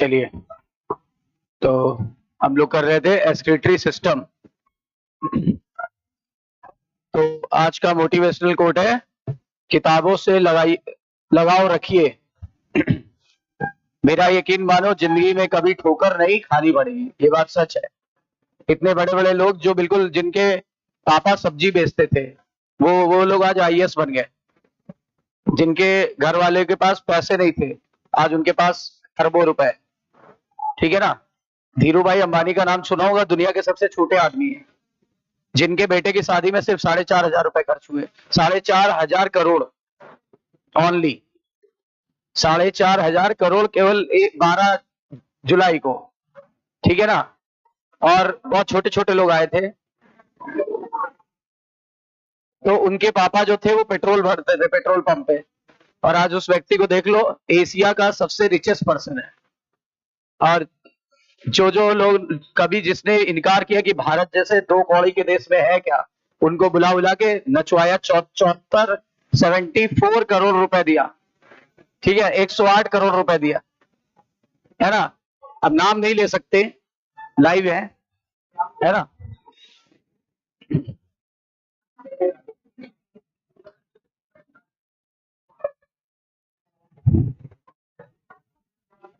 चलिए, तो हम लोग कर रहे थे एक्सक्रीटरी सिस्टम। तो आज का मोटिवेशनल कोट है, किताबों से लगाव रखिए, मेरा यकीन मानो जिंदगी में कभी ठोकर नहीं खानी पड़ेगी। ये बात सच है। इतने बड़े बड़े लोग जो बिल्कुल जिनके पापा सब्जी बेचते थे, वो लोग आज आईएएस बन गए। जिनके घर वाले के पास पैसे नहीं थे, आज उनके पास अरबों रुपए। ठीक है ना। धीरू भाई अंबानी का नाम सुना होगा, दुनिया के सबसे छोटे आदमी है, जिनके बेटे की शादी में सिर्फ 4,500 रुपए खर्च हुए। 4,500 करोड़ ओनली, 4,500 करोड़ केवल 12 जुलाई को। ठीक है ना। और बहुत छोटे छोटे लोग आए थे, तो उनके पापा जो थे वो पेट्रोल भरते थे पेट्रोल पंप पे, और आज उस व्यक्ति को देख लो, एशिया का सबसे रिचेस्ट पर्सन है। और जो जो लोग कभी जिसने इनकार किया कि भारत जैसे 2 कौड़ी के देश में है क्या, उनको बुला बुला के नचवाया। 74 करोड़ रुपए दिया। ठीक है, 108 करोड़ रुपए दिया, है ना। अब नाम नहीं ले सकते, लाइव है ना।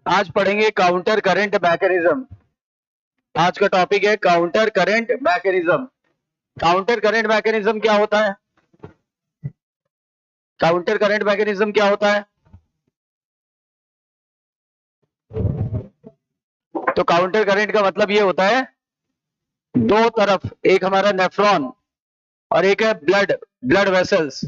आज पढ़ेंगे काउंटर करंट मैकेनिज्म। आज का टॉपिक है counter current mechanism. Counter current mechanism क्या होता है? काउंटर करंट मैकेनिज्म क्या होता है? तो काउंटर करंट का मतलब ये होता है, दो तरफ, एक हमारा नेफ्रॉन और एक है ब्लड वेसल्स।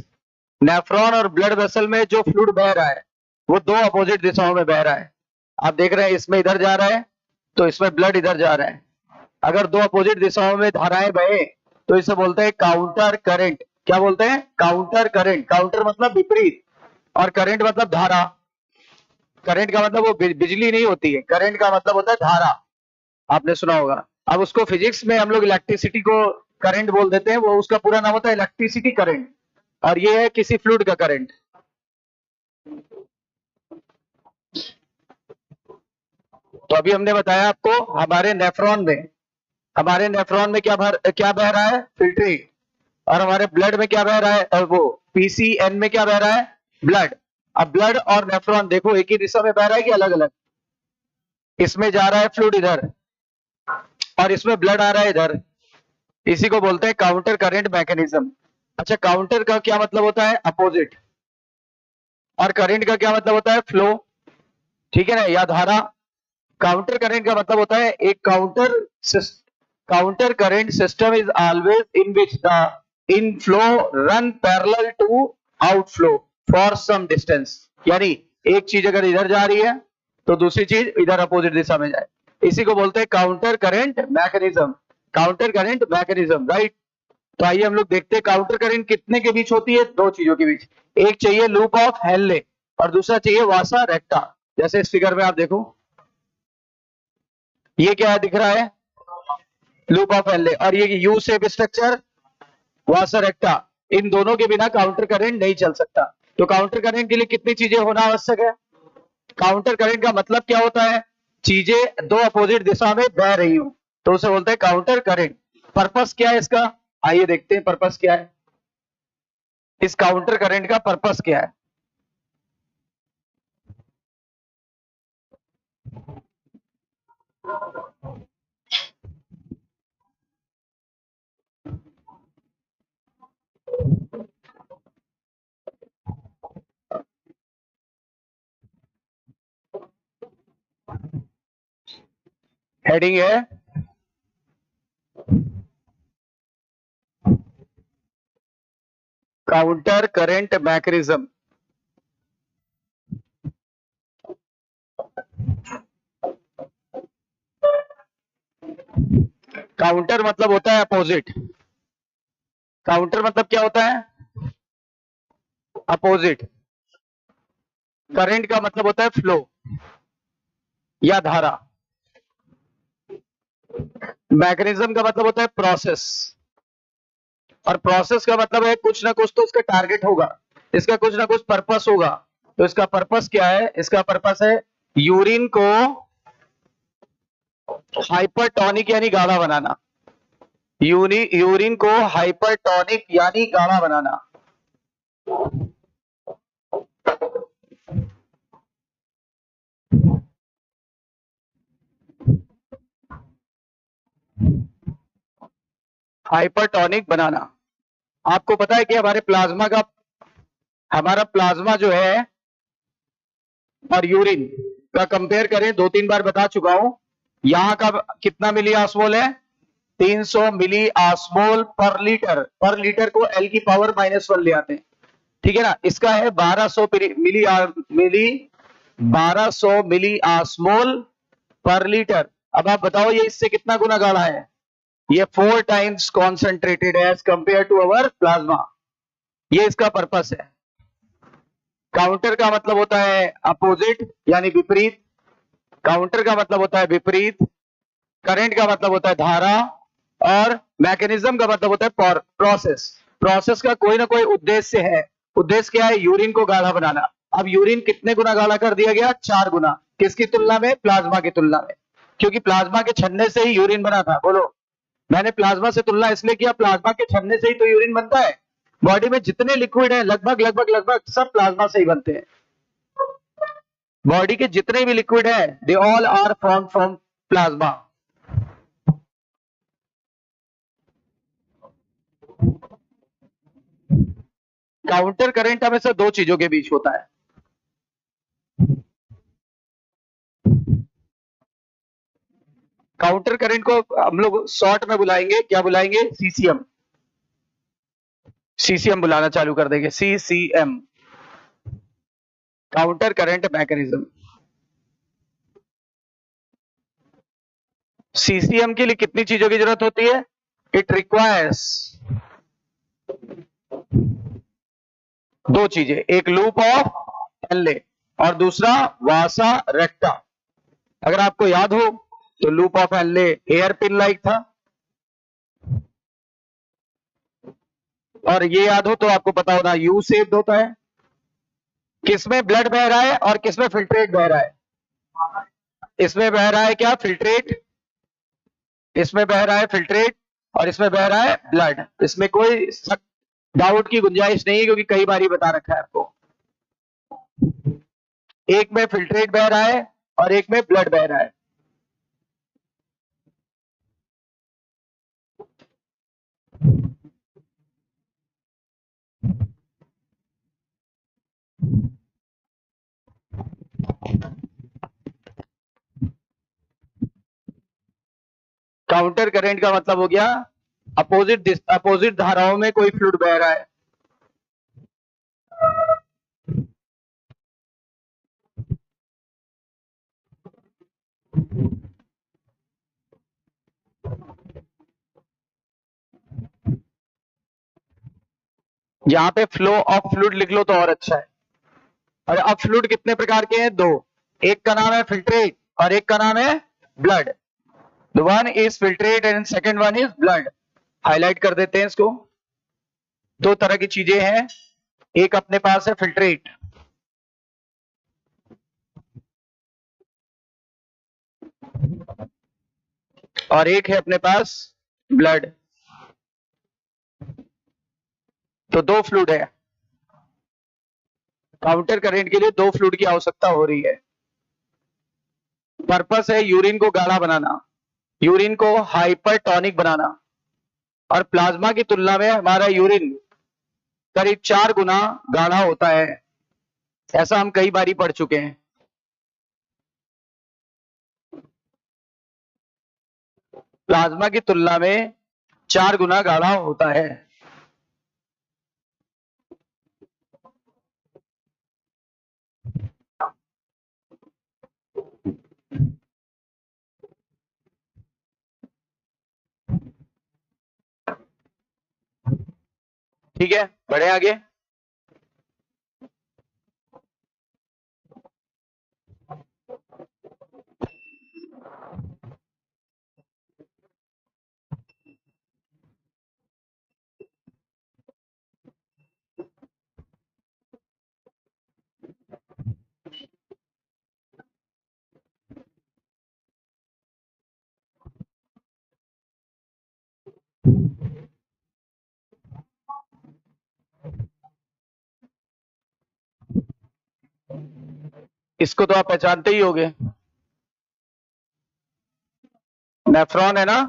नेफ्रॉन और ब्लड वेसल में जो फ्लूइड बह रहा है, वो दो अपोजिट दिशाओं में बह रहा है। आप देख रहे हैं, इसमें इधर जा रहा है, तो इसमें ब्लड इधर जा रहा है। अगर दो अपोजिट दिशाओं में धाराएं बहे, तो इसे बोलते हैं काउंटर करंट। क्या बोलते हैं? Counter current. काउंटर मतलब विपरीत, और करंट मतलब धारा। करंट का मतलब वो बिजली नहीं होती है, करंट का मतलब होता है धारा। आपने सुना होगा। अब उसको फिजिक्स में हम लोग इलेक्ट्रिसिटी को करंट बोल देते हैं, वो उसका पूरा नाम होता है इलेक्ट्रिसिटी करंट, और ये है किसी फ्लूइड का करंट। तो अभी हमने बताया आपको, हमारे नेफ्रॉन में क्या बह रहा है? फिल्ट्री। और हमारे ब्लड में क्या बह रहा है? वो पीसीएन में क्या बह रहा है? ब्लड। अब ब्लड और नेफ्रॉन देखो, एक ही दिशा में बह रहा है कि अलग अलग? इसमें जा रहा है फ्लूइड इधर, और इसमें ब्लड आ रहा है इधर। इसी को बोलते हैं काउंटर करंट मैकेनिज्म। अच्छा, काउंटर का क्या मतलब होता है? अपोजिट। और करंट का क्या मतलब होता है? फ्लो। ठीक है ना, या धारा। काउंटर करंट का मतलब होता है एक counter current system is always in which the inflow run parallel to outflow for some distance. यानी एक चीज अगर इधर जा रही है, तो दूसरी चीज इधर अपोजिट दिशा में जाए। इसी को बोलते हैं counter current mechanism. Counter current mechanism, right. तो आइए हम लोग देखते हैं काउंटर करंट कितने के बीच होती है? दो चीजों के बीच। एक चाहिए लूप ऑफ हेनले, और दूसरा चाहिए वासा रेक्टा। जैसे इस फिगर में आप देखो, ये क्या दिख रहा है? Loop of Henle. और ये यू शेप स्ट्रक्चर, वासा रेक्टा। इन दोनों के बिना काउंटर करंट नहीं चल सकता। तो काउंटर करंट के लिए कितनी चीजें होना आवश्यक है? काउंटर करंट का मतलब क्या होता है? चीजें दो अपोजिट दिशा में बह रही हो, तो उसे बोलते हैं काउंटर करंट। पर्पस क्या है इसका? आइए देखते हैं पर्पस क्या है। इस काउंटर करंट का पर्पस क्या है? हेडिंग है काउंटर करंट मैकेनिज्म। काउंटर मतलब होता है अपोजिट। काउंटर मतलब क्या होता है? अपोजिट। करंट का मतलब होता है फ्लो या धारा। मैकेनिज्म का मतलब होता है प्रोसेस, और प्रोसेस का मतलब है कुछ ना कुछ तो उसका टारगेट होगा, इसका कुछ ना कुछ पर्पस होगा। तो इसका पर्पस क्या है? इसका पर्पस है यूरिन को हाइपरटोनिक यानी गाढ़ा बनाना, यूरिन को हाइपरटोनिक यानी गाढ़ा बनाना। हाइपरटोनिक बनाना। आपको पता है कि हमारा प्लाज्मा जो है और यूरिन का कंपेयर करें, 2-3 बार बता चुका हूं। यहाँ का कितना मिली ऑस्मोल है? 300 मिली ऑस्मोल पर लीटर। पर लीटर को एल की पावर -1 ले आते हैं, ठीक है ना। इसका है 1200 मिली 1200 मिली ऑस्मोल पर लीटर। अब आप बताओ ये इससे कितना गुना गाढ़ा है? ये 4 टाइम्स कॉन्सेंट्रेटेड है as compare to our plasma. ये इसका पर्पस है। काउंटर का मतलब होता है अपोजिट यानी विपरीत। काउंटर का मतलब होता है विपरीत। करंट का मतलब होता है धारा। और मैकेनिज्म का मतलब होता है प्रोसेस। प्रोसेस का कोई ना कोई उद्देश्य है। उद्देश्य क्या है? यूरिन को गाढ़ा बनाना। अब यूरिन कितने गुना गाढ़ा कर दिया गया? 4 गुना। किसकी तुलना में? प्लाज्मा की तुलना में। क्योंकि प्लाज्मा के छन्ने से ही यूरिन बना था। बोलो, मैंने प्लाज्मा से तुलना इसलिए किया, प्लाज्मा के छन्ने से ही तो यूरिन बनता है। बॉडी में जितने लिक्विड है लगभग लगभग लगभग सब प्लाज्मा से ही बनते हैं। बॉडी के जितने भी लिक्विड है they all are from plasma. Counter current हमेशा दो चीजों के बीच होता है। काउंटर करंट को हम लोग शॉर्ट में बुलाएंगे, क्या बुलाएंगे? सीसीएम। सीसीएम बुलाना चालू कर देंगे, CCM, counter current mechanism. CCM के लिए कितनी चीजों की जरूरत होती है? इट रिक्वायर्स दो चीजें, एक लूप ऑफ एनले और दूसरा वासा रेक्टा। अगर आपको याद हो तो loop of Henle air pin like था, और ये याद हो तो आपको पता होना यू शेप्ड होता है। किसमें ब्लड बह रहा है और किसमें फिल्ट्रेट बह रहा है? इसमें बह रहा है क्या? फिल्ट्रेट। इसमें बह रहा है फिल्ट्रेट और इसमें बह रहा है ब्लड। इसमें कोई डाउट की गुंजाइश नहीं है, क्योंकि कई बार ही बता रखा है आपको। एक में फिल्ट्रेट बह रहा है और एक में ब्लड बह रहा है। काउंटर करंट का मतलब हो गया अपोजिट धाराओं में कोई फ्लूइड बह रहा है। यहां पे फ्लो ऑफ फ्लूइड लिख लो तो और अच्छा है। और अब फ्लूइड कितने प्रकार के हैं? दो। एक का नाम है फिल्ट्रेट और एक का नाम है blood. The one is filtrate and second one is blood. Highlight कर देते हैं इसको। दो तरह की चीजें हैं, एक अपने पास है फिल्ट्रेट और एक है अपने पास ब्लड। तो दो फ्लूइड है। काउंटर करंट के लिए दो फ्लूइड की आवश्यकता हो रही है। पर्पस है यूरिन को गाढ़ा बनाना, यूरिन को हाइपरटोनिक बनाना। और प्लाज्मा की तुलना में हमारा यूरिन करीब 4 गुना गाढ़ा होता है। ऐसा हम कई बारी पढ़ चुके हैं। प्लाज्मा की तुलना में 4 गुना गाढ़ा होता है। ठीक है, बढ़े आगे। इसको तो आप पहचानते ही होगे, नेफ्रॉन है ना।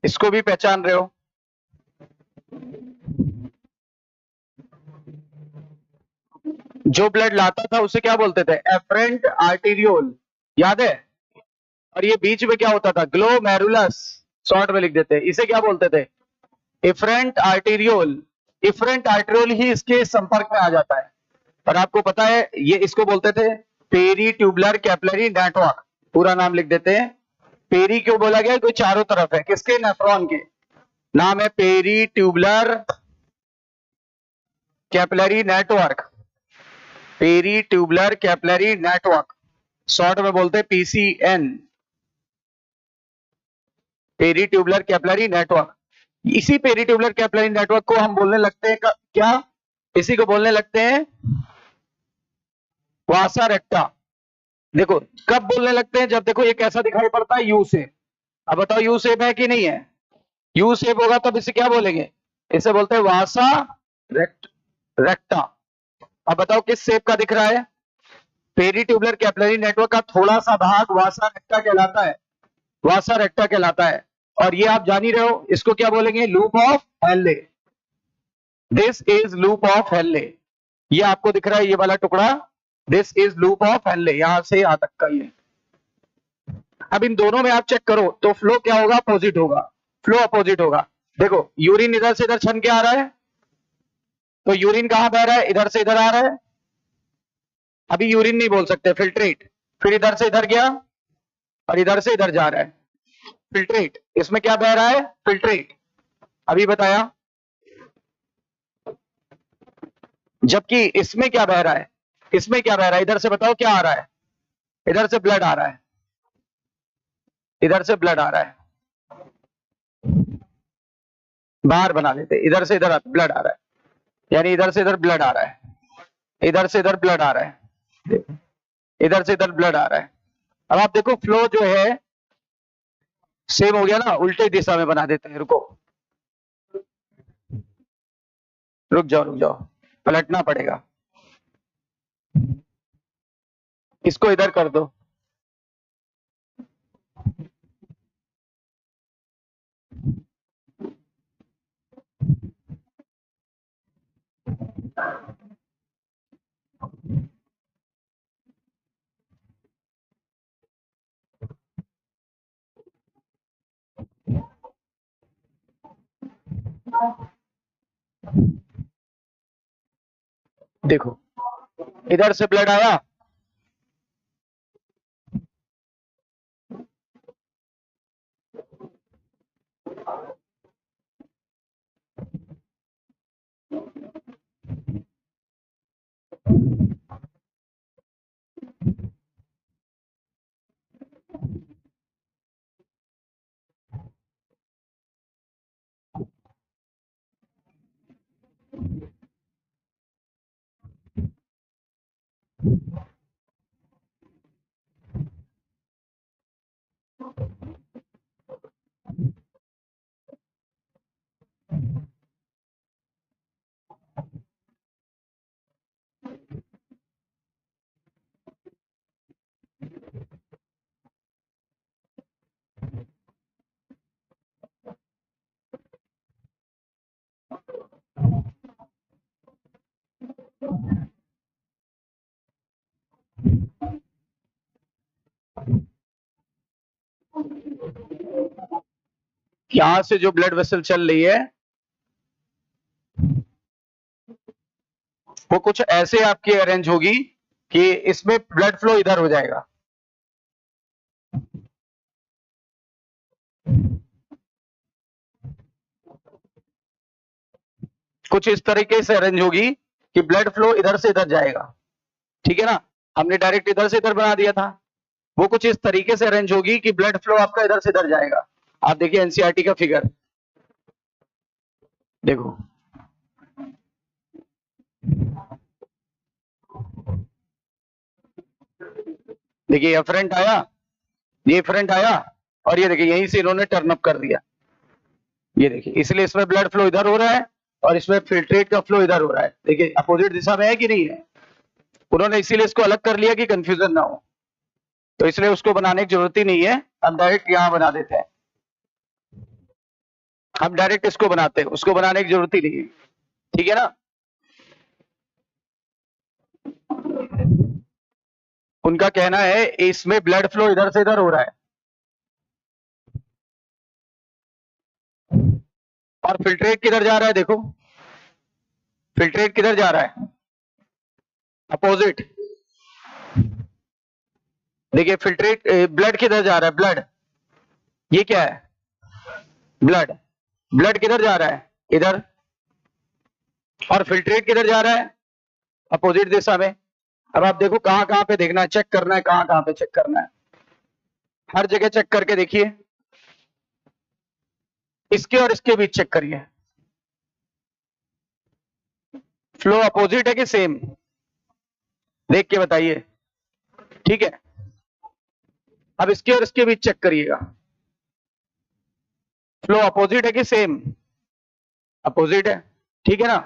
इसको भी पहचान रहे हो। जो ब्लड लाता था उसे क्या बोलते थे, एफरेंट आर्टीरियोल, याद है। और ये बीच में क्या होता था, ग्लोमेरुलस, शॉर्ट में लिख देते, इसे क्या बोलते थे, इफरेंट आर्टीरियोल। इफरेंट आर्टीरियोल ही इसके संपर्क में आ जाता है। और आपको पता है ये इसको बोलते थे पेरी ट्यूबुलर कैपिलरी नेटवर्क, पूरा नाम लिख देते हैं। पेरी क्यों बोला गया, कोई चारों तरफ है, किसके, नेफ्रॉन के। नाम है peritubular capillary network, peritubular capillary network, short में बोलते हैं PCN, peritubular capillary network. इसी पेरी ट्यूबुलर कैपिलरी नेटवर्क को हम बोलने लगते हैं क्या, इसी को बोलने लगते हैं वासा रेक्टा। देखो कब बोलने लगते हैं, जब देखो ये कैसा दिखाई पड़ता है, यू शेप। अब बताओ यू शेप है कि नहीं है, यू शेप होगा तब इसे क्या बोलेंगे, इसे बोलते हैं वासा रेक्टा। अब बताओ किस शेप का दिख रहा है, पेरी ट्यूबुलर कैपिलरी नेटवर्क का थोड़ा सा भाग वासा रेक्टा कहलाता है, वासा रेक्टा कहलाता है। और ये आप जान ही रहे हो, इसको क्या बोलेंगे, loop of Henley. This is loop of Henley. ये आपको दिख रहा है ये वाला टुकड़ा, this is loop of Henley, यहां से यहां तक का ये। अब इन दोनों में आप चेक करो तो फ्लो क्या होगा, अपोजिट होगा, फ्लो अपोजिट होगा। देखो यूरिन इधर से इधर छन के आ रहा है, तो यूरिन कहां बह रहा है, इधर से इधर आ रहा है। अभी यूरिन नहीं बोल सकते, फिल्ट्रेट। फिर इधर से इधर गया और इधर से इधर जा रहा है, फिल्ट्रेट। इसमें क्या बह रहा है, फिल्ट्रेट, अभी बताया। जबकि इसमें क्या बह रहा है, इसमें क्या बह रहा है, इधर से बताओ क्या आ रहा है, इधर से ब्लड आ रहा है, इधर से ब्लड आ रहा है। बाहर बना लेते, इधर से इधर ब्लड आ रहा है, यानी इधर से इधर ब्लड आ रहा है, इधर से इधर ब्लड आ रहा है, इधर से इधर ब्लड आ रहा है। अब आप देखो फ्लो जो है सेम हो गया ना, उल्टे दिशा में बना देते हैं, रुको, रुक जाओ, पलटना पड़ेगा, इसको इधर कर दो। देखो इधर से ब्लड आया, यहां से जो ब्लड वेसल चल रही है वो कुछ ऐसे आपकी अरेंज होगी कि इसमें ब्लड फ्लो इधर हो जाएगा। कुछ इस तरीके से अरेंज होगी कि ब्लड फ्लो इधर से इधर जाएगा। ठीक है ना, हमने डायरेक्ट इधर से इधर बना दिया था, वो कुछ इस तरीके से अरेंज होगी कि ब्लड फ्लो आपका इधर से इधर जाएगा। आप देखिए एनसीईआरटी का फिगर देखो, देखिए ये फ्रंट आया, ये फ्रंट आया, और ये देखिए यहीं से इन्होंने टर्न अप कर दिया। ये देखिए, इसलिए इसमें ब्लड फ्लो इधर हो रहा है और इसमें फिल्ट्रेट का फ्लो इधर हो रहा है। देखिए अपोजिट दिशा में है कि नहीं है, उन्होंने इसीलिए इसको अलग कर लिया कि कंफ्यूजन ना हो, तो इसलिए उसको बनाने की जरूरत ही नहीं है, हम डायरेक्ट यहां बना देते हैं। हम डायरेक्ट इसको बनाते हैं, उसको बनाने की जरूरत ही नहीं है। ठीक है ना, उनका कहना है इसमें ब्लड फ्लो इधर से इधर हो रहा है और फिल्ट्रेट किधर जा रहा है, देखो फिल्ट्रेट किधर जा रहा है, अपोजिट। देखिए फिल्ट्रेट ब्लड किधर जा रहा है, ब्लड, ये क्या है, ब्लड, ब्लड किधर जा रहा है, इधर, और फिल्ट्रेट किधर जा रहा है, अपोजिट दिशा में। अब आप देखो कहां कहां पे देखना है, चेक करना है, कहां कहां पे चेक करना है, हर जगह चेक करके देखिए, इसके और इसके बीच चेक करिए, फ्लो अपोजिट है कि सेम, देख के बताइए। ठीक है, अब इसके और इसके बीच चेक करिएगा, फ्लो अपोजिट है कि सेम, अपोजिट है। ठीक है ना,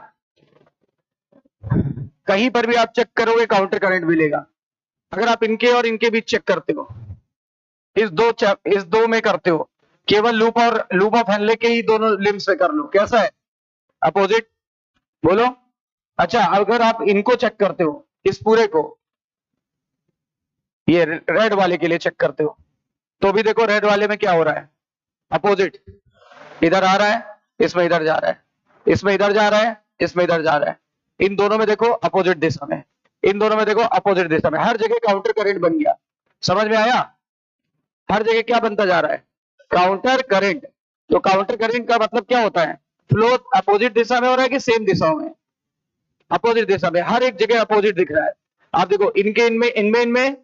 कहीं पर भी आप चेक करोगे काउंटर करंट मिलेगा। अगर आप इनके और इनके बीच चेक करते हो, इस दो में करते हो, केवल लूप और लूप ऑफ हेनले के ही दोनों लिम्स में कर लो, कैसा है, अपोजिट, बोलो। अच्छा अगर आप इनको चेक करते हो, इस पूरे को, ये रेड वाले के लिए चेक करते हो, तो भी देखो रेड वाले में क्या हो रहा है, अपोजिट, इधर आ रहा है, इसमें इधर जा रहा है, इसमें इधर जा रहा है, इसमें इधर जा रहा है, इन दोनों में देखो अपोजिट दिशा में, इन दोनों में देखो अपोजिट दिशा में, हर जगह काउंटर करंट बन गया। समझ में आया, हर जगह क्या बनता जा रहा है, काउंटर करंट। तो काउंटर करंट का मतलब क्या होता है, फ्लो अपोजिट दिशा में हो रहा है कि सेम दिशाओं में, अपोजिट दिशा में, हर एक जगह अपोजिट दिख रहा है। आप देखो इनके इनमें इनमें इनमें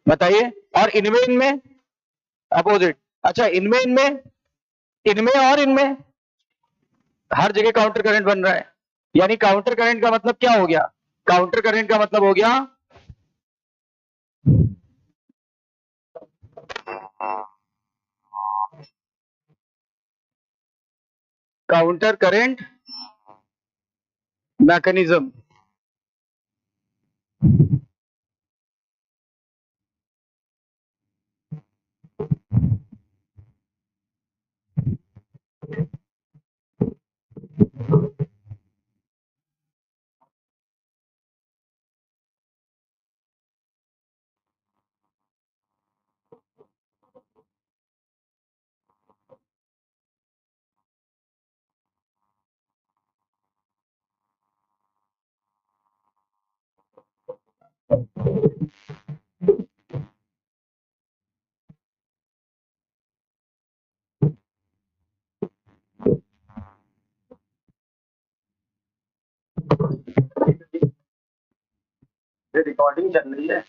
बताइए, और इनमें इनमें अपोजिट। अच्छा इनमें इनमें, इनमें और इनमें, हर जगह काउंटर करंट बन रहा है। यानी काउंटर करंट का मतलब क्या हो गया, काउंटर करंट का मतलब हो गया काउंटर करंट मैकेनिज्म। रिकॉर्डिंग चल रही है।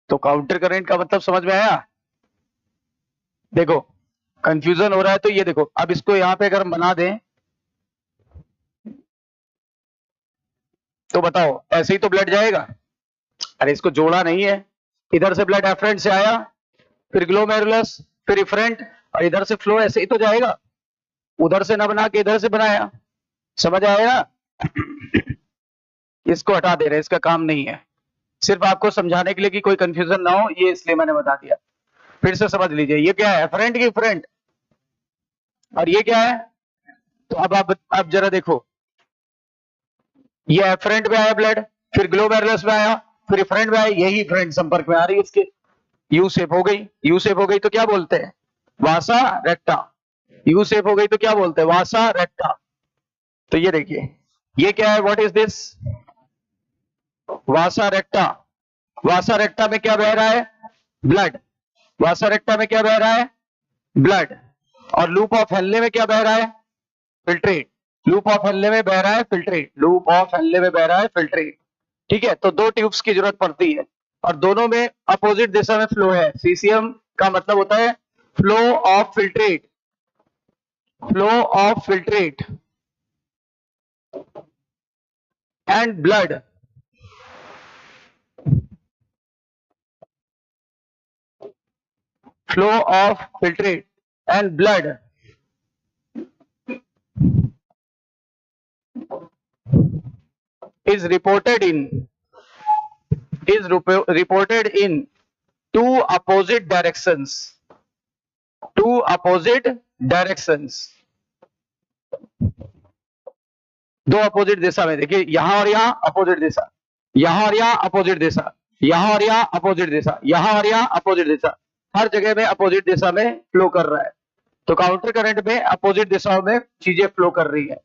तो काउंटर करंट का मतलब समझ में आया? देखो कंफ्यूजन हो रहा है तो ये देखो, अब इसको यहां पे अगर हम बना दें तो बताओ ऐसे ही तो ब्लड जाएगा। अरे इसको जोड़ा नहीं है, इधर से ब्लड एफरेंट से आया, फिर ग्लोमेरुलस, फिर इफरेंट, और इधर से फ्लो ऐसे ही तो जाएगा, उधर से ना बना के इधर से बनाया। समझ आएगा? इसको हटा दे रहे, इसका काम नहीं है, सिर्फ आपको समझाने के लिए कि कोई कंफ्यूजन ना हो, ये इसलिए मैंने बता दिया। फिर से समझ लीजिए, ये क्या है, एफरेंट की इफरेंट, और ये क्या है। तो अब आप अब जरा देखो, ये एफरेंट में आया ब्लड, फिर ग्लोमेरुलस में आया, फिर इफरेंट में आया, यही इफरेंट संपर्क में आ रही है इसके, यू शेप हो गई। यू शेप हो गई तो क्या बोलते हैं, वासा रेक्टा। यू शेप हो गई तो क्या बोलते हैं, वासा रेक्टा। तो ये देखिए, ये क्या है, व्हाट इज दिस, वासा रेक्टा। वासा रेक्टा में क्या बह रहा है, ब्लड। वासा रेक्टा में क्या बह रहा है, ब्लड। और लूप ऑफ हेनले में क्या बह रहा है, फिल्ट्रेट। लूप ऑफ हेनले में बह रहा है फिल्ट्रेट, लूप ऑफ हेनले में बह रहा है फिल्ट्रेट। ठीक है, तो दो ट्यूब्स की जरूरत पड़ती है और दोनों में अपोजिट दिशा में फ्लो है। सीसीएम का मतलब होता है flow of filtrate, flow of filtrate and blood. Flow of filtrate and blood is reported in two opposite directions, two opposite directions। दो अपोजिट दिशा में, देखिए यहां और यहां अपोजिट दिशा, यहां और यहां अपोजिट दिशा, यहां और यहां अपोजिट दिशा, यहां और यहां अपोजिट दिशा, हर जगह में अपोजिट दिशा में फ्लो कर रहा है। तो काउंटर करंट में अपोजिट दिशाओं में चीजें फ्लो कर रही है।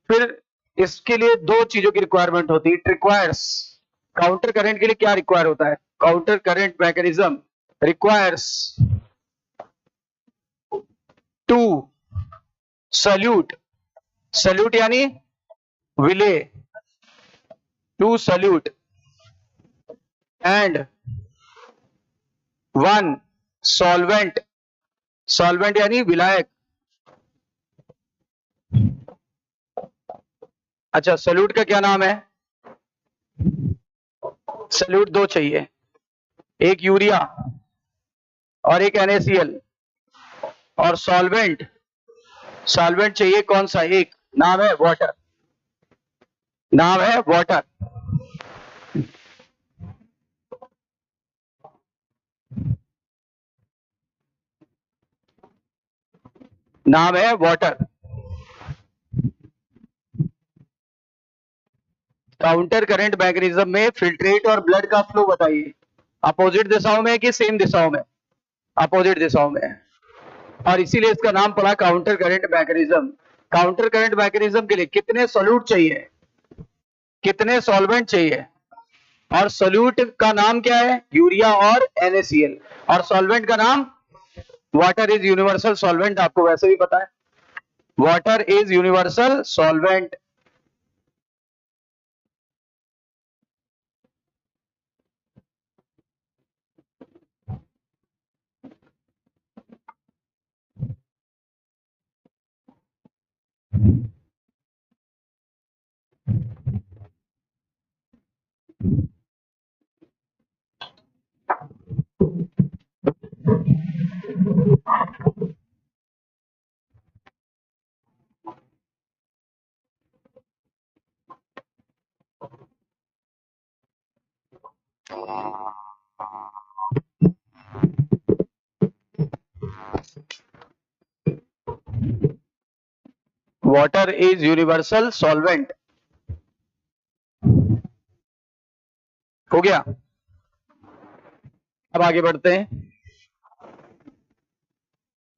फिर इसके लिए दो चीजों की रिक्वायरमेंट होती है, इट रिक्वायर्स। काउंटर करंट के लिए क्या रिक्वायर होता है, counter current mechanism requires two solute, solute यानी विले, two solute and one solvent, solvent यानी विलायक। अच्छा, सल्यूट का क्या नाम है, सल्यूट दो चाहिए, एक यूरिया और एक NaCl, और सॉल्वेंट, सॉल्वेंट चाहिए कौन सा, एक नाम है वाटर, नाम है वाटर। नाम है वाटर। काउंटर करंट मैकेनिज्म में फिल्ट्रेट और ब्लड का फ्लो बताइए, अपोजिट दिशाओं में कि सेम दिशाओं में, अपोजिट दिशाओं में, और इसीलिए इसका नाम पड़ा counter current mechanism. Counter current mechanism के लिए कितने सोल्यूट चाहिए, कितने सॉल्वेंट चाहिए, और सोल्यूट का नाम क्या है, यूरिया और NaCl, और सॉल्वेंट का नाम वाटर इज यूनिवर्सल सॉल्वेंट, आपको वैसे भी पता है। Water is universal solvent. Water is universal solvent. हो गया। अब आगे बढ़ते हैं।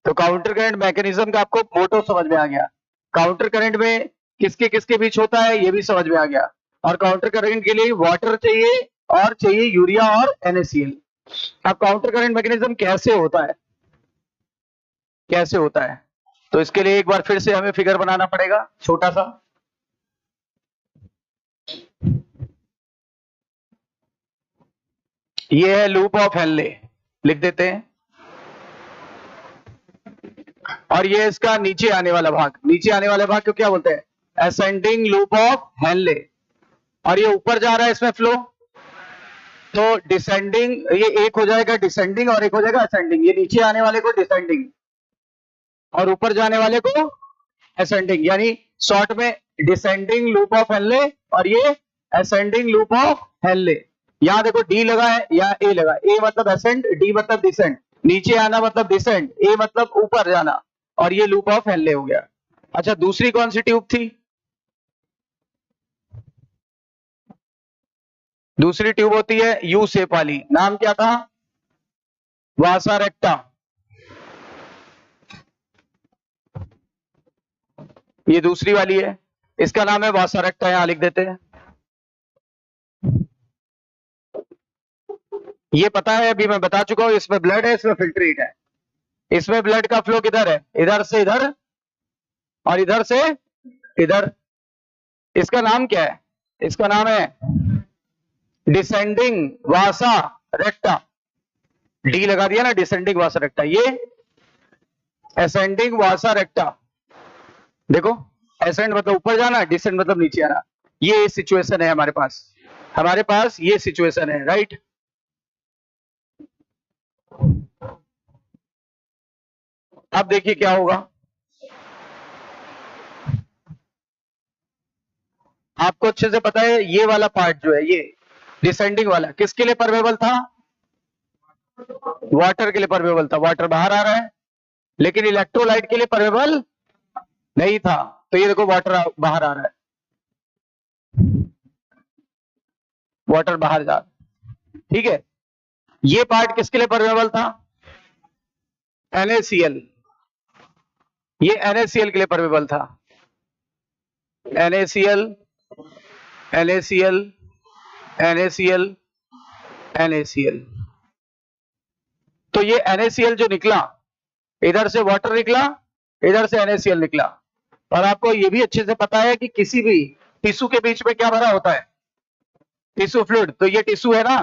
तो काउंटर करंट मैकेनिज्म का आपको मोटो समझ में आ गया। काउंटर करंट में किसके किसके बीच होता है ये भी समझ में आ गया। और काउंटर करंट के लिए वाटर चाहिए और चाहिए यूरिया और NaCl। अब काउंटर करंट मैकेनिज्म कैसे होता है, कैसे होता है, तो इसके लिए एक बार फिर से हमें फिगर बनाना पड़ेगा छोटा सा। ये है लूप ऑफ हेनले, लिख देते हैं। और ये इसका नीचे आने वाला भाग, नीचे आने वाले भाग को क्या बोलते हैं, असेंडिंग लूप ऑफ हेनले। और ये ऊपर जा रहा है इसमें फ्लो, तो डिसेंडिंग, ये एक हो जाएगा डिसेंडिंग और एक हो जाएगा असेंडिंग। ये नीचे आने वाले को डिसेंडिंग और ऊपर जाने वाले को असेंडिंग, यानी शॉर्ट में डिसेंडिंग लूप ऑफ हेनले और ये असेंडिंग लूप ऑफ हेनले। यहां देखो डी लगा है या ए लगा, ए मतलब असेंड, डी मतलब डिसेंड, नीचे आना मतलब डिसेंड, ए मतलब ऊपर जाना, और ये लूप ऑफ हेनले हो गया। अच्छा, दूसरी कौन सी ट्यूब थी, दूसरी ट्यूब होती है यू शेप वाली, नाम क्या था, वासा रेक्टा। ये दूसरी वाली है, इसका नाम है वासा रेक्टा, यहां लिख देते हैं। ये पता है, अभी मैं बता चुका हूं, इसमें ब्लड है, इसमें फिल्ट्रेट है। इसमें ब्लड का फ्लो किधर है, इधर से इधर और इधर से इधर। इसका नाम क्या है, इसका नाम है डिसेंडिंग वासा रेक्टा। डी लगा दिया ना, डिसेंडिंग वासा रेक्टा। ये असेंडिंग वासा रेक्टा। देखो, असेंड मतलब ऊपर जाना, डिसेंड मतलब नीचे आना। ये सिचुएशन है हमारे पास, हमारे पास ये सिचुएशन है, राइट। अब देखिए क्या होगा, आपको अच्छे से पता है ये वाला पार्ट जो है, ये डिसेंडिंग वाला किसके लिए परमेबल था, वाटर के लिए परमेबल था। वाटर बाहर आ रहा है, लेकिन इलेक्ट्रोलाइट के लिए परमेबल नहीं था। तो ये देखो वाटर बाहर आ रहा है, वाटर बाहर जा रहा है, ठीक है। ये पार्ट किसके लिए परमेबल था, NaCl, ये NaCl के लिए परमेबल था। NaCl, NaCl, NaCl, NaCl। तो ये NaCl जो निकला, इधर से वाटर निकला, इधर से NaCl निकला। और आपको ये भी अच्छे से पता है कि किसी भी टिश्यू के बीच में क्या भरा होता है, टिश्यू फ्लूइड। तो ये टिश्यू है ना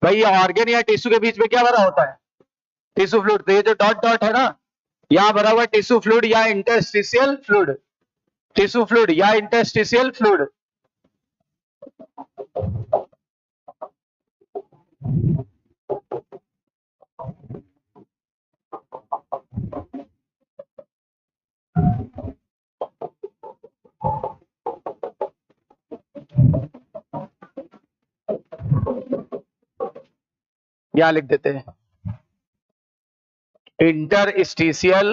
भाई, ये ऑर्गन या टिश्यू के बीच में क्या भरा होता है, टिश्यू फ्लूइड। तो ये जो डॉट डॉट है ना, यहां भरा हुआ टिश्यू फ्लूइड या इंटरस्टिशियल फ्लूइड, टिश्यू फ्लूइड या इंटरस्टिशियल फ्लूइड। यहां लिख देते हैं इंटरस्टिशियल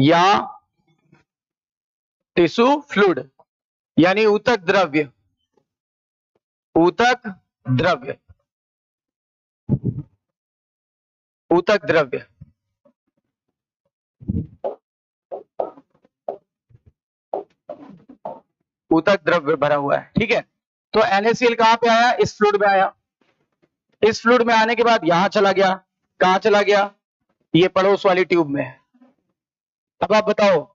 या टिश्यू फ्लूइड, यानी ऊतक द्रव्य, ऊतक द्रव्य, ऊतक द्रव्य। ऊतक द्रव्य भरा हुआ है, ठीक है। तो NaCl कहां पे आया, इस फ्लूइड में आया। इस फ्लूइड में आने के बाद यहां चला गया, कहां चला गया, ये पड़ोस वाली ट्यूब में। अब आप बताओ,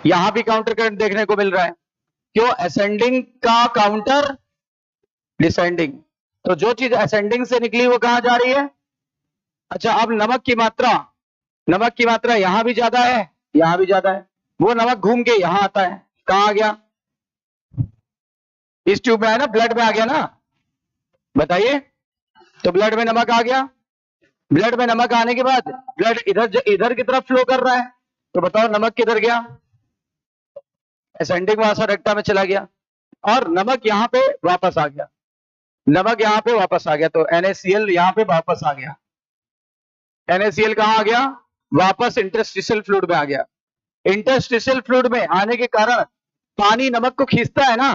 यहां भी काउंटर करंट देखने को मिल रहा है, क्यों? असेंडिंग का काउंटर डिसेंडिंग, तो जो चीज असेंडिंग से निकली वो कहां जा रही है? अच्छा, अब नमक की मात्रा यहां भी ज्यादा है, यहां भी ज्यादा है, वो नमक घूम के यहां आता है, कहां आ गया? इस ट्यूब में है ना, ब्लड में आ गया ना, बताइए। तो ब्लड में नमक आ गया, ब्लड में नमक आने के बाद ब्लड इधर की तरफ फ्लो कर रहा है, तो बताओ नमक किधर गया? असेंडिंग वासा रेक्टा में चला गया, और नमक यहां पे वापस आ गया, नमक यहां पे वापस आ गया, तो NaCl यहां पे वापस आ गया। NaCl कहां आ गया? वापस इंटरस्टिशियल फ्लूइड में आ गया। इंटरस्टिशियल फ्लूइड में आने के कारण पानी नमक को खींचता है ना,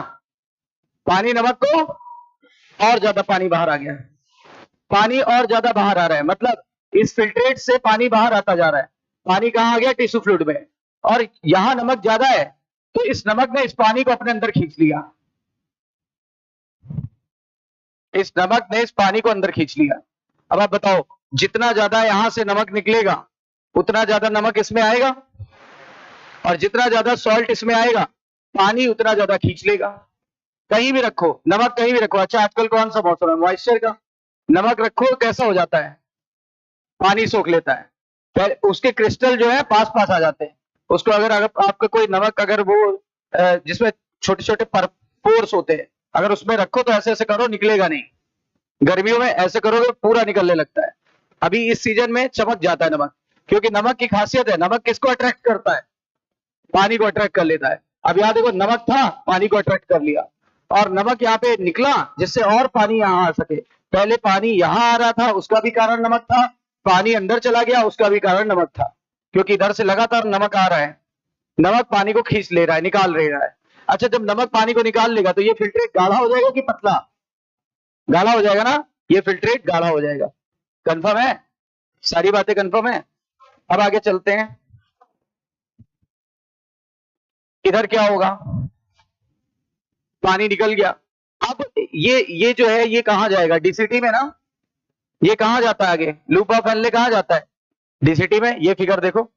पानी नमक को, और ज्यादा पानी बाहर आ गया, पानी और ज्यादा बाहर आ रहा है, मतलब इस फिल्ट्रेट से पानी बाहर आता जा रहा है। पानी कहां आ गया? टिश्यू फ्लूइड में, और यहां नमक ज्यादा है, तो इस नमक ने इस पानी को अपने अंदर खींच लिया, इस नमक ने इस पानी को अंदर खींच लिया। अब आप बताओ, जितना ज्यादा यहां से नमक निकलेगा उतना ज्यादा नमक इसमें आएगा, और जितना ज्यादा सॉल्ट इसमें आएगा पानी उतना ज्यादा खींच लेगा। कहीं भी रखो नमक, कहीं भी रखो। अच्छा, आजकल कौन सा मौसम है? मॉइस्चर का। नमक रखो, कैसा हो जाता है? पानी सोख लेता है, उसके क्रिस्टल जो है पास पास आ जाते हैं। उसको अगर आपका कोई नमक, अगर वो जिसमें छोटे छोटे पोर्स होते हैं, अगर उसमें रखो तो ऐसे ऐसे करो, निकलेगा नहीं। गर्मियों में ऐसे करोगे पूरा निकलने लगता है। अभी इस सीजन में चमक जाता है नमक, क्योंकि नमक की खासियत है, नमक किसको अट्रैक्ट करता है? पानी को अट्रैक्ट कर लेता है। अब यहाँ देखो, नमक था, पानी को अट्रैक्ट कर लिया, और नमक यहाँ पे निकला जिससे और पानी यहाँ आ सके। पहले पानी यहाँ आ रहा था, उसका भी कारण नमक था, पानी अंदर चला गया, उसका भी कारण नमक था, क्योंकि इधर से लगातार नमक आ रहा है, नमक पानी को खींच ले रहा है, निकाल ले रहा है। अच्छा, जब नमक पानी को निकाल लेगा तो ये फिल्ट्रेट गाढ़ा हो जाएगा कि पतला? गाढ़ा हो जाएगा ना, ये फिल्ट्रेट गाढ़ा हो जाएगा। कंफर्म है? सारी बातें कंफर्म है? अब आगे चलते हैं, इधर क्या होगा? पानी निकल गया। अब ये जो है, ये कहां जाएगा? डीसीटी में ना। ये कहां जाता है आगे? लूप ऑफ हेनले कहां जाता है? डीसीटी में। ये फिगर देखो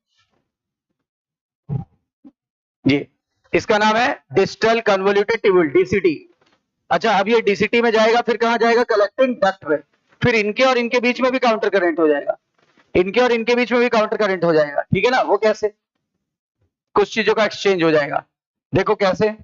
जी, इसका नाम है डिस्टल कन्वोल्यूटेड ट्यूबुल, डीसीटी। अच्छा, अब ये डीसीटी में जाएगा, फिर कहां जाएगा? कलेक्टिंग डक्ट में। फिर इनके और इनके बीच में भी काउंटर करंट हो जाएगा, इनके और इनके बीच में भी काउंटर करंट हो जाएगा, ठीक है ना? वो कैसे? कुछ चीजों का एक्सचेंज हो जाएगा, देखो कैसे।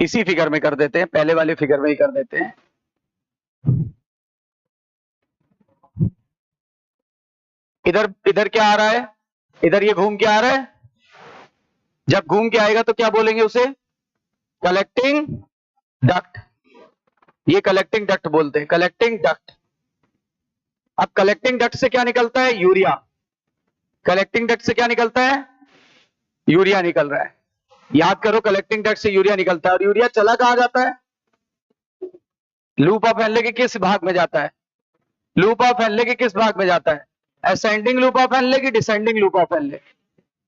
इसी फिगर में कर देते हैं, पहले वाले फिगर में ही कर देते हैं। इधर इधर क्या आ रहा है? इधर ये घूम के आ रहा है, जब घूम के आएगा तो क्या बोलेंगे उसे? Collecting duct. ये कलेक्टिंग डक्ट बोलते हैं, कलेक्टिंग डक्ट। अब कलेक्टिंग डक्ट से क्या निकलता है? यूरिया। कलेक्टिंग डक्ट से क्या निकलता है? यूरिया निकल रहा है। याद करो, कलेक्टिंग डक्ट से यूरिया निकलता है, और यूरिया चला कहां जाता है? लूप ऑफ हेनले के किस भाग में जाता है? लूप ऑफ हेनले के किस भाग में जाता है? असेंडिंग लूप ऑफ हेनले की descending loop of Henley?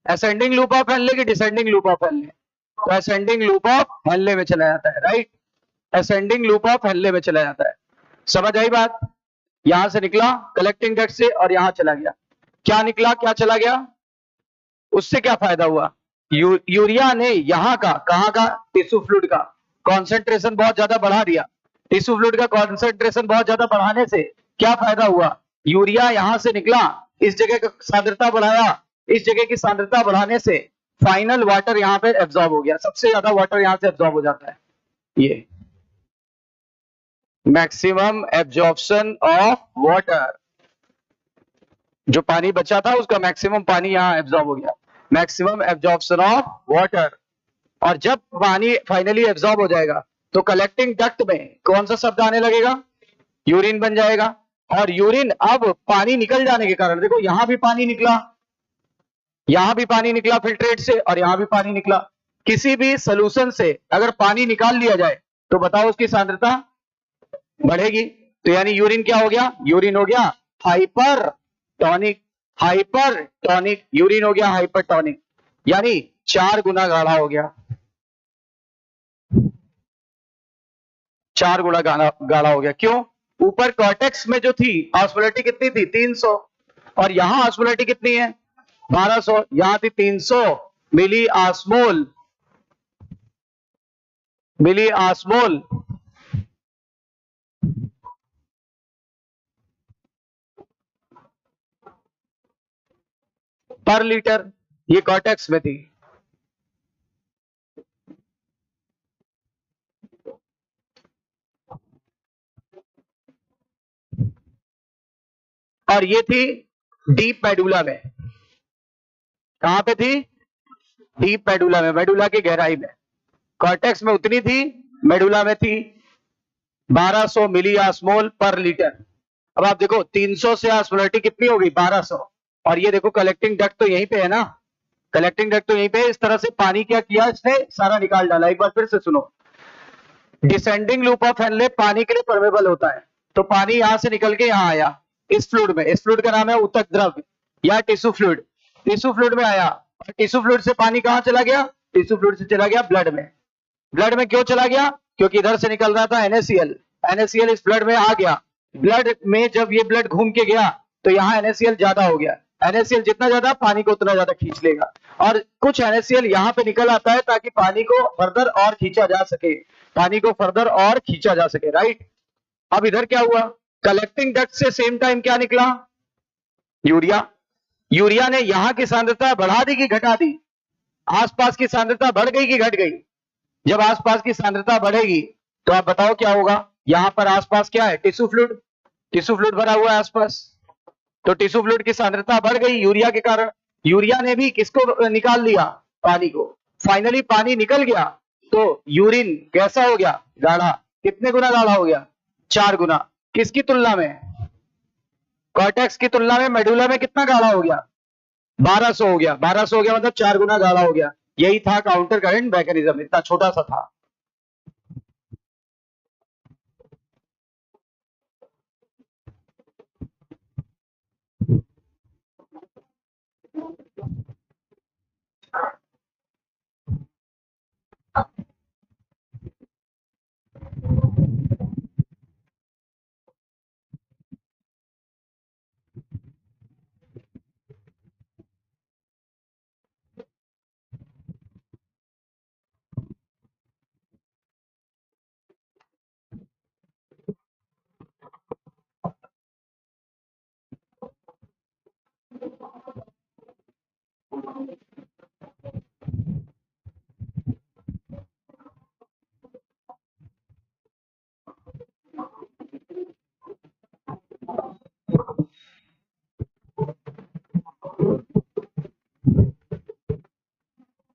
Ascending loop of Henley की डिसेंडिंग लूप ऑफ हेनले? तो असेंडिंग लूप ऑफ हेनले में चला जाता है, right? Ascending loop of Henley में चला जाता है। समझ आई बात? यहां से निकला कलेक्टिंग डक्ट से, और यहां चला गया। क्या निकला, क्या चला गया? उससे क्या फायदा हुआ? यूरिया ने यहाँ का, कहाँ का? टिश्यू फ्लूइड का कॉन्सेंट्रेशन बहुत ज्यादा बढ़ा दिया। टिश्यू फ्लूइड का कॉन्सेंट्रेशन बहुत ज्यादा बढ़ाने से क्या फायदा हुआ? यूरिया यहां से निकला, इस जगह का सांद्रता बढ़ाया, इस जगह की सांद्रता बढ़ाने से फाइनल वाटर यहाँ पे एब्जॉर्ब हो गया, सबसे ज्यादा वाटर यहाँ से एब्जॉर्ब हो जाता है। ये मैक्सिमम एब्जॉर्प्शन ऑफ वाटर, जो पानी बचा था उसका मैक्सिमम पानी यहाँ एब्जॉर्ब हो गया, मैक्सिमम एब्जॉर्प्शन ऑफ वाटर। और जब पानी फाइनली एब्जॉर्ब हो जाएगा तो कलेक्टिंग डक्ट में कौन सा शब्द आने लगेगा? यूरिन बन जाएगा। और यूरिन, अब पानी निकल जाने के कारण, देखो यहां भी पानी निकला, यहां भी पानी निकला फिल्ट्रेट से, और यहां भी पानी निकला। किसी भी सोल्यूशन से अगर पानी निकाल लिया जाए तो बताओ उसकी सांद्रता बढ़ेगी। तो यानी यूरिन क्या हो गया? यूरिन हो गया hyper tonic, hyper tonic, urine हो गया हाइपर टॉनिक। यानी 4 गुना गाढ़ा हो गया, 4 गुना गाढ़ा हो गया। क्यों? ऊपर कॉर्टेक्स में जो थी ऑस्मोलिटी कितनी थी? 300, और यहां ऑस्मोलिटी कितनी है? 1200। यहां थी 300 मिली आस्मोल, मिली आस्मोल पर लीटर, ये कॉर्टेक्स में थी। और ये थी डीप मेडुला में। कहां पे थी? डीप मेडुला में, मेडुला की गहराई में। कॉर्टेक्स में उतनी थी, मेडुला में थी 1200 मिली ऑस्मोल पर लीटर। अब आप देखो 300 से ऑस्मोलिटी कितनी हो गई? 1200। और ये देखो कलेक्टिंग डक्ट तो यहीं पे है ना, कलेक्टिंग डक्ट तो यहीं पे है। इस तरह से पानी क्या किया इसने? सारा निकाल डाला। एक बार फिर से सुनो, डिसेंडिंग लूप ऑफ हेनले पानी के लिए परमेबल होता है। तो पानी यहां से निकल के यहां आया इस फ्लूइड में। इस फ्लूइड का नाम है ऊतक द्रव या टिश्यू फ्लूइड। टिश्यू फ्लूइड में आया, और टिश्यू फ्लूइड से पानी कहां चला गया? टिश्यू फ्लूइड से चला गया ब्लड में। ब्लड में क्यों चला गया? क्योंकि इधर से निकल रहा था NaCl, NaCl इस ब्लड में आ गया। ब्लड में जब ये ब्लड घूम के गया तो यहाँ NaCl ज्यादा हो गया। NaCl जितना ज्यादा, पानी को उतना ज्यादा खींच लेगा। और कुछ NaCl यहाँ पे निकल आता है ताकि पानी को फर्दर और खींचा जा सके, पानी को फर्दर और खींचा जा सके, राइट। अब इधर क्या हुआ? कलेक्टिंग डक्ट से सेम टाइम क्या निकला? यूरिया। यूरिया ने यहाँ की सांद्रता बढ़ा दी कि घटा दी? आसपास की सांद्रता बढ़ गई कि घट गई? जब आसपास की सांद्रता बढ़ेगी तो आप बताओ क्या होगा? यहां पर आसपास क्या है? टिश्यू फ्लूइड, टिश्यू फ्लूइड भरा हुआ है आसपास। तो टिश्यू फ्लूइड की सांद्रता बढ़ गई यूरिया के कारण। यूरिया ने भी किसको निकाल लिया? पानी को। फाइनली पानी निकल गया तो यूरिन कैसा हो गया? गाढ़ा। कितने गुना गाढ़ा हो गया? 4 गुना। किसकी तुलना में? कॉर्टेक्स की तुलना में मेडुला में कितना गाढ़ा हो गया? 1200 हो गया। 1200 हो गया मतलब 4 गुना गाढ़ा हो गया। यही था काउंटर करंट मैकेनिज्म, इतना छोटा सा था।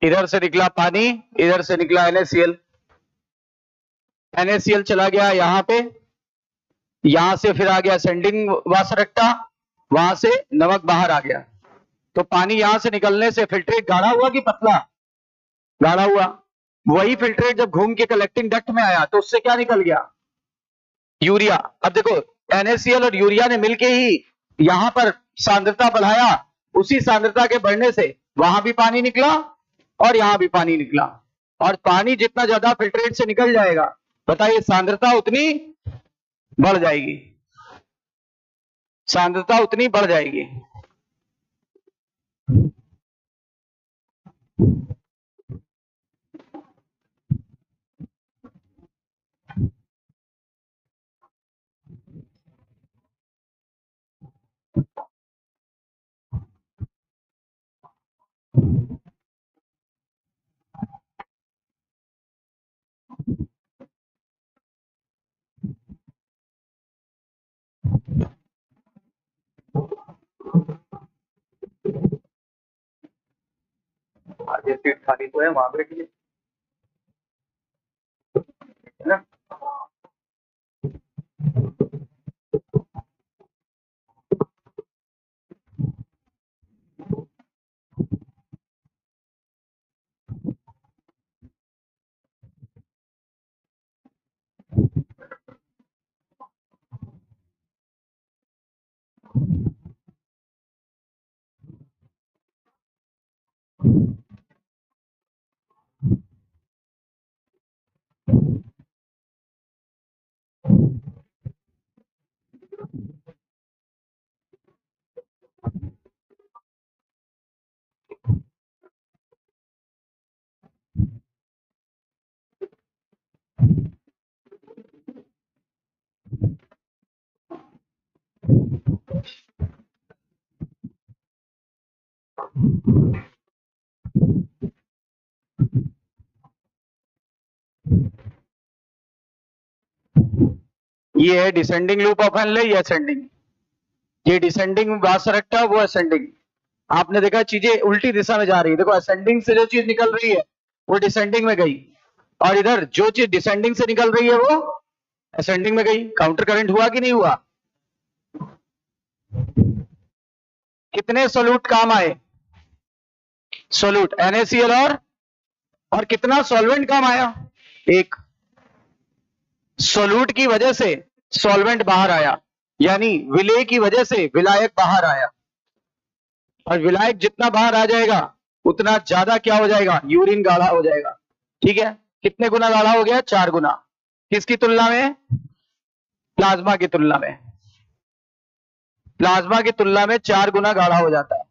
इधर से निकला पानी, इधर से निकला NaCl। NaCl चला गया यहां पे, यहां से फिर आ गया सेंडिंग वासरक्टा, वहां से नमक बाहर आ गया। तो पानी यहां से निकलने से फिल्ट्रेट गाढ़ा हुआ कि पतला? गाढ़ा हुआ। वही फिल्ट्रेट जब घूम के कलेक्टिंग डक्ट में आया तो उससे क्या निकल गया? यूरिया। अब देखो NaCl और यूरिया ने मिलके ही यहां पर सांद्रता बढ़ाया, उसी सांद्रता के बढ़ने से वहां भी पानी निकला और यहां भी पानी निकला। और पानी जितना ज्यादा फिल्ट्रेट से निकल जाएगा, बताइए सांद्रता उतनी बढ़ जाएगी, सांद्रता उतनी बढ़ जाएगी। आगे सीट खाली तो है वहां पे के लिए, है ना? ये है डिसेंडिंग लूप ऑफ हेनले, ये असेंडिंग। ये डिसेंडिंग वासरेक्टा, वो असेंडिंग। आपने देखा चीजें उल्टी दिशा में जा रही है। देखो असेंडिंग से जो चीज निकल रही है वो डिसेंडिंग में गई, और इधर जो चीज डिसेंडिंग से निकल रही है वो असेंडिंग में गई। काउंटर करंट हुआ कि नहीं हुआ? कितने सोल्यूट काम आए? सोल्यूट NaCl और कितना सॉल्वेंट काम आया? एक। सोल्यूट की वजह से सॉल्वेंट बाहर आया, यानी विलेय की वजह से विलायक बाहर आया, और विलायक जितना बाहर आ जाएगा उतना ज्यादा क्या हो जाएगा? यूरिन गाढ़ा हो जाएगा। ठीक है, कितने गुना गाढ़ा हो गया? 4 गुना। किसकी तुलना में? प्लाज्मा की तुलना में। प्लाज्मा की तुलना में 4 गुना गाढ़ा हो जाता है।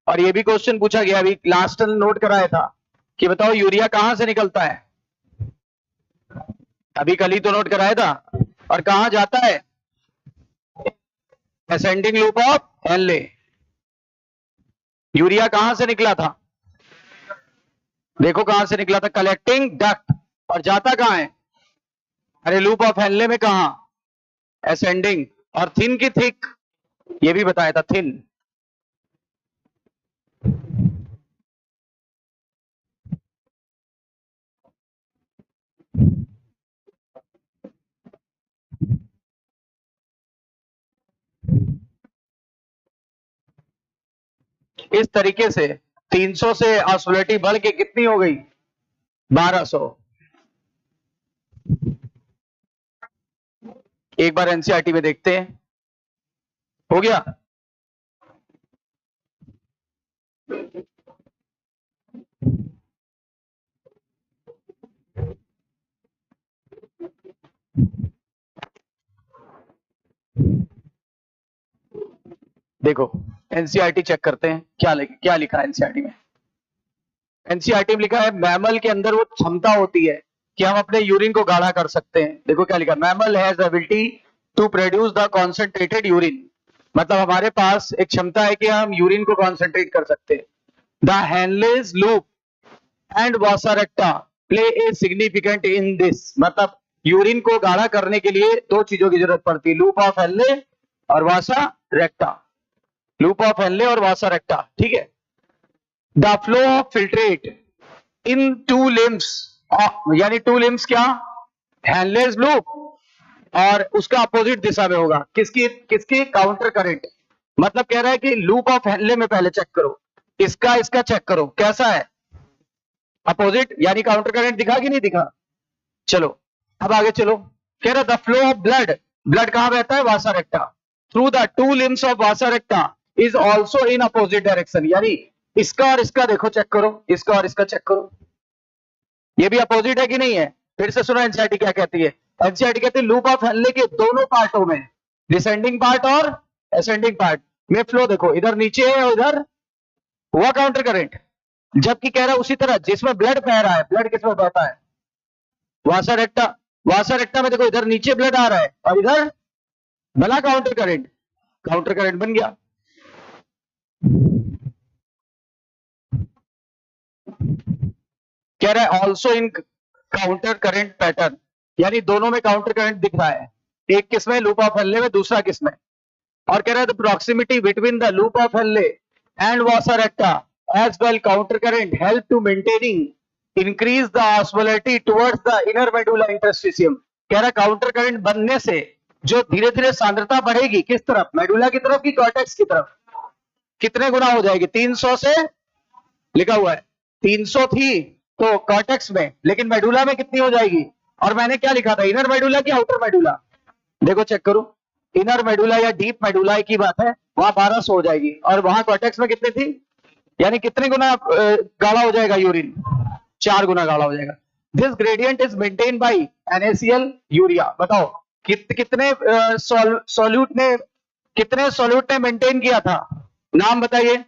और ये भी क्वेश्चन पूछा गया, अभी लास्ट नोट कराया था कि बताओ यूरिया कहां से निकलता है? अभी कल ही तो नोट कराया था। और कहां जाता है? Ascending loop of Henley. Urea कहां से निकला था? देखो कहां से निकला था, कलेक्टिंग डक्ट। और जाता कहां है? अरे लूप ऑफ हेनले में कहां? असेंडिंग। और थिन की थिक, ये भी बताया था, थिन। इस तरीके से 300 से ऑस्मोलेरिटी बढ़ के कितनी हो गई? 1200। एक बार एनसीईआरटी में देखते हैं, हो गया? देखो एनसीईआरटी चेक करते हैं, क्या लिखा है एनसीईआरटी में। एनसीईआरटी में लिखा है मैमल के अंदर वो क्षमता होती है कि हम अपने यूरिन को गाढ़ा कर सकते हैं। देखो क्या लिखा, mammal has ability to produce the concentrated urine. मतलब हमारे पास एक क्षमता है कि हम यूरिन को कॉन्सेंट्रेट कर सकते हैं। The Henle's loop and vasa recta play a significant in this. मतलब यूरिन को गाढ़ा करने के लिए 2 चीजों की जरूरत पड़ती है, लूप ऑफ हेनले और वासारेक्टा। लूप ऑफ हेनले और वासारेक्टा, ठीक है। The flow of filtrate in 2 limbs, यानी 2 लिम्स क्या? हेनलेस लूप, और उसका अपोजिट दिशा में होगा किसकी? किसकी? Counter current. मतलब कह रहा है कि लूप ऑफ हेनले में पहले चेक करो, इसका चेक करो कैसा है, अपोजिट, यानी काउंटर करंट दिखा कि नहीं दिखा? चलो अब आगे चलो। कह रहा the flow of blood, blood कहां बहता है? Vasa recta. Through the 2 limbs of vasa recta is also in opposite direction, यानी इसका और इसका देखो चेक करो, इसका और इसका चेक करो, ये भी अपोजिट है कि नहीं है? फिर से सुनो एनसीईआरटी क्या कहती है। एनसीईआरटी कहती है लूप ऑफ हेनले के दोनों पार्टों में, डिसेंडिंग पार्ट और असेंडिंग पार्ट में फ्लो देखो, इधर नीचे है और इधर हुआ काउंटर करंट। जबकि कह रहा है उसी तरह जिसमें ब्लड बह रहा है, ब्लड किसमें बहता है? वासारेक्टा। वासारेक्टा में देखो इधर नीचे ब्लड आ रहा है और इधर बना काउंटर करंट, काउंटर करंट बन गया। कह रहा है also in counter current pattern, यानी दोनों में काउंटर करंट दिख रहा है, एक किसमें? लूप ऑफ हेनले में, दूसरा किसमें? और कह रहा है the proximity between the loop of Henle and vasa recta as well counter current help to maintaining increase the osmolarity towards the inner medulla interstitium. कह रहा काउंटर करंट बनने से जो धीरे धीरे सांद्रता बढ़ेगी किस तरफ? मेडुला की तरफ की कॉर्टेक्स की तरफ? कितने गुना हो जाएगी? 300 से, लिखा हुआ है 300 थी तो कॉर्टेक्स में, लेकिन मेडुला में कितनी हो जाएगी? और मैंने क्या लिखा था, इनर मेडुला की आउटर मेडुला? देखो चेक करो, इनर मेडुला या डीप मेडुला की बात है, वहां 1200 हो जाएगी, और वहां कॉर्टेक्स में कितनी थी? यानी कितने गुना गाढ़ा हो जाएगा यूरिन? 4 गुना गाढ़ा हो जाएगा। This gradient is maintain by NaCl urea. बताओ कितने सॉल्यूट ने मेंटेन किया था? नाम बताइए।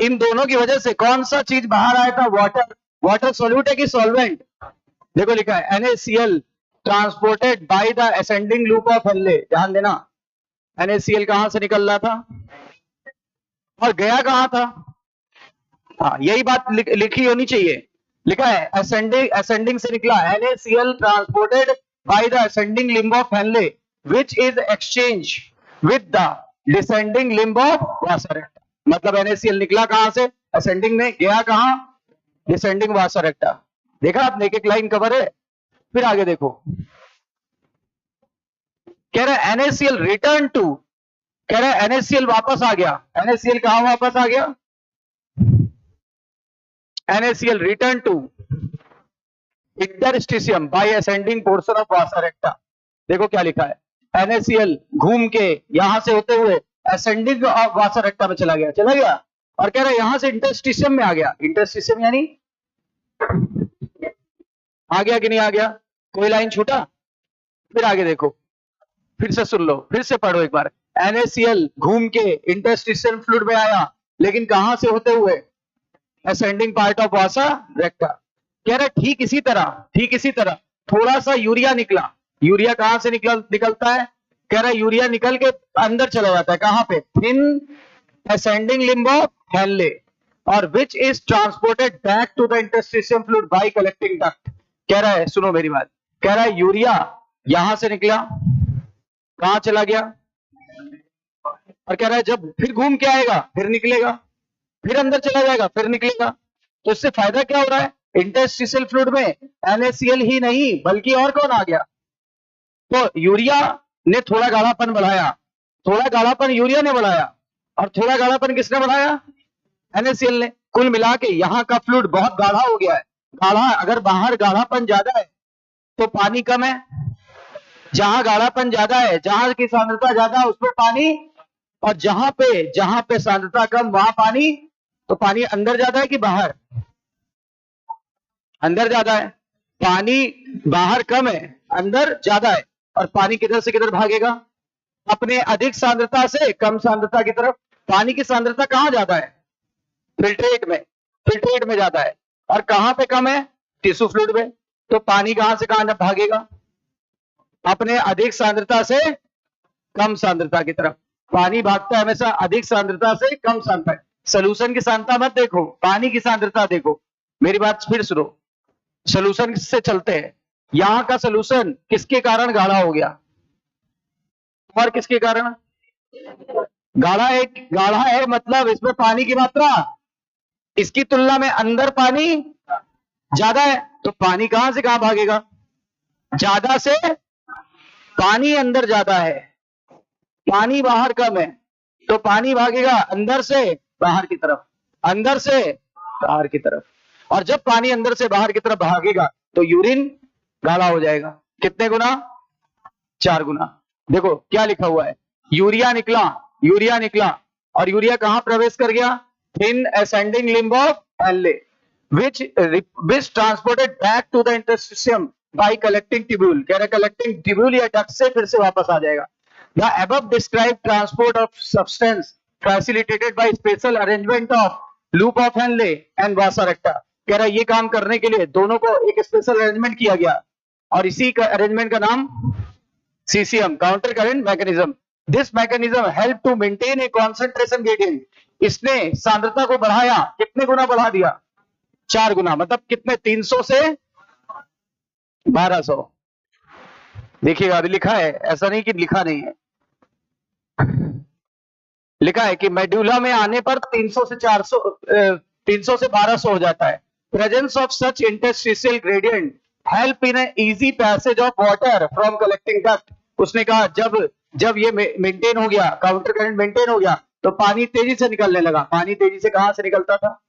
इन दोनों की वजह से कौन सा चीज बाहर आया था? वाटर। वाटर सोल्यूट है कि सॉल्वेंट? देखो लिखा है NaCl transported by the ascending loop of Henley. ध्यान देना, NaCl कहां से निकल रहा था और गया कहां था? हाँ, यही बात लिखी होनी चाहिए। लिखा है असेंडिंग से निकला, NaCl transported by the ascending limb of Henle which is exchange with the descending limb of vasa recta. मतलब NaCl निकला कहां से? असेंडिंग में, गया कहां? Descending vasa recta. देखा आपने, एक एक लाइन कवर है। फिर आगे देखो, कह रहा है NaCl रिटर्न टू, कह रहा है NaCl वापस आ गया। NaCl कहां वापस आ गया? NaCl return to interstitium by ascending portion of vasa recta। देखो क्या लिखा है, NaCl घूम के यहां से होते हुए ascending of vasa recta में चला गया और कह रहा है यहां से इंटरस्टिशियम में आ गया। इंटरस्टिशियम यानी आ गया कि नहीं आ गया? कोई लाइन छूटा? फिर आगे देखो, फिर से सुन लो, फिर से पढ़ो एक बार। NaCl घूम के इंटरस्टिशियल फ्लूइड में आया, लेकिन कहां से होते हुए? असेंडिंग पार्ट ऑफ वासा रेक्टा। कह रहा ठीक इसी तरह थोड़ा सा यूरिया निकला। यूरिया कहां से निकलता है? कह रहा यूरिया निकल के अंदर चला जाता है, कहां पे? Thin ascending limb of Henle और which is transported back to the interstitium fluid by collecting duct. कह रहा है, सुनो मेरी बात, कह रहा है यूरिया यहां से निकला, कहां चला गया? और कह रहा है जब फिर घूम के आएगा, फिर निकलेगा, फिर अंदर चला जाएगा, फिर निकलेगा। तो इससे फायदा क्या हो रहा है? इंटरस्टिशियल फ्लूइड में NaCl ही नहीं बल्कि और कौन आ गया? तो यूरिया ने थोड़ा गाढ़ापन बढ़ाया, थोड़ा गाढ़ापन यूरिया ने बढ़ाया और थोड़ा गाढ़ापन किसने बढ़ाया? NaCl ने। कुल मिला के यहाँ का फ्लूइड बहुत गाढ़ा हो गया है। गाढ़ा, अगर बाहर गाढ़ापन ज्यादा है तो पानी कम है, जहां गाढ़ापन ज्यादा है, जहां की सांद्रता ज्यादा है उसमें पानी, और जहां पे सांद्रता कम वहां पानी। तो पानी अंदर ज्यादा है कि बाहर? अंदर ज्यादा है। पानी बाहर कम है, अंदर ज्यादा है। और पानी किधर से किधर भागेगा? अपने अधिक सांद्रता से कम सांद्रता की तरफ। पानी की सांद्रता कहां ज्यादा है? फिल्ट्रेट में ज्यादा है। और कहां पे कम है? टिश्यू फ्लूइड में। तो पानी कहां से कहां भागेगा? अपने अधिक सांद्रता से कम सांद्रता की तरफ। पानी भागता है हमेशा अधिक सांद्रता से कम सांद्रता। सोल्यूशन की सांद्रता मत देखो, पानी की सांद्रता देखो। मेरी बात फिर सुनो, सोल्यूशन से चलते हैं। यहां का सोल्यूशन किसके कारण गाढ़ा हो गया और किसके कारण? गाढ़ा है मतलब इसमें पानी की मात्रा इसकी तुलना में अंदर पानी ज्यादा है। तो पानी कहां से कहां भागेगा? ज्यादा से पानी अंदर ज्यादा है, पानी बाहर कम है, तो पानी भागेगा अंदर से बाहर की तरफ, अंदर से बाहर की तरफ। और जब पानी अंदर से बाहर की तरफ भागेगा तो यूरिन गाढ़ा हो जाएगा। कितने गुना? 4 गुना। देखो क्या लिखा हुआ है, यूरिया निकला और यूरिया कहां प्रवेश कर गया? Thin ascending limb of Henley which transported back to the interstitium by collecting tubule। कह रहे collecting tubule या duct से फिर से वापस आ जाएगा। The above described transport of substance facilitated by special arrangement of loop of Henle and vasa recta। कह रहा ये काम करने के लिए दोनों को एक स्पेशल अरेंजमेंट किया गया और इसी का अरेंजमेंट का नाम CCM, counter current mechanism. This mechanism help to maintain a concentration gradient. इसने सांद्रता को बढ़ाया, कितने गुना बढ़ा दिया? 4 गुना। मतलब कितने? 300 से 1200। देखिएगा अभी लिखा है, ऐसा नहीं कि लिखा नहीं है, लिखा है कि मेडुला में आने पर 300 से 1200 हो जाता है। Presence of such interstitial gradient help in easy passage of water from collecting duct. उसने कहा जब ये मेंटेन हो गया, काउंटर करंट मेंटेन हो गया, तो पानी तेजी से निकलने लगा। पानी तेजी से कहां से निकलता था?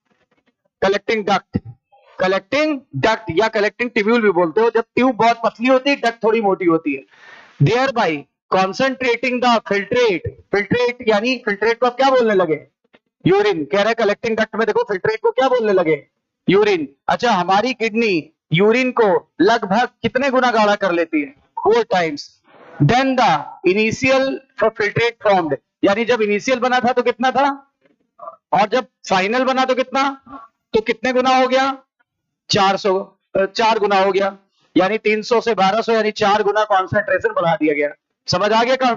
कलेक्टिंग डक्ट या कलेक्टिंग ट्यूब्यूल भी बोलते हो। जब ट्यूब बहुत पतली होती है, डक्ट थोड़ी मोटी होती है। Thereby concentrating the filtrate यानी फिल्ट्रेट को आप क्या बोलने लगे? यूरिन। कह रहे कलेक्टिंग डक्ट में देखो फिल्ट्रेट को क्या बोलने लगे? यूरिन। अच्छा, हमारी किडनी यूरिन को लगभग कितने गुना गाढ़ा कर लेती है? 4 times. Then the initial filtrate formed, यानी जब इनिशियल बना था तो कितना था? और जब फाइनल बना तो कितना, तो कितने गुना हो गया, 400, 4 गुना हो गया, यानी 300 से 1200 यानी 4 गुना कॉन्सेंट्रेशन बढ़ा दिया गया। समझ आ गया